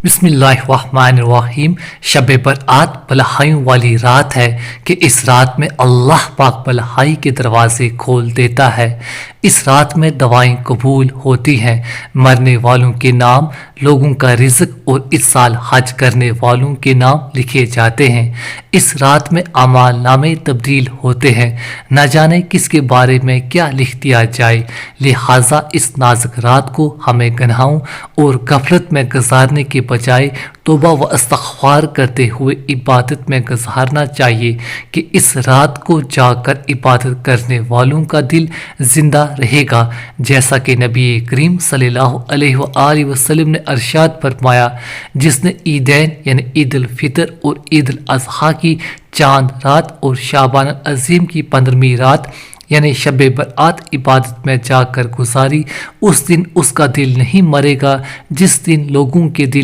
बिस्मिल्लाहिर्रहमानिर्रहीम। शब बरात बलहाइयों वाली रात है कि इस रात में अल्लाह पाक बलहाई के दरवाजे खोल देता है। इस रात में दवाएं कबूल होती हैं, मरने वालों के नाम, लोगों का रिज़्क और इस साल हज करने वालों के नाम लिखे जाते हैं। इस रात में अमाल नामे तब्दील होते हैं, न जाने किसके बारे में क्या लिख दिया जाए। लिहाजा इस नाजुक रात को हमें गुनाहों और गफलत में गुजारने के बजाय तौबा व इस्तग़फ़ार करते हुए इबादत में गुजारना चाहिए कि इस रात को जाकर इबादत करने वालों का दिल जिंदा रहेगा। जैसा कि नबी करीम सल्लल्लाहु अलैहि वसल्लम ने अरशाद फरमाया, जिसने ईदैन यानी ईद उल फितर और ईद उल अज़हा की चांद रात और शाबान अज़ीम की 15वीं रात यानी शब बरात इबादत में जाकर गुजारी, उस दिन उसका दिल नहीं मरेगा जिस दिन लोगों के दिल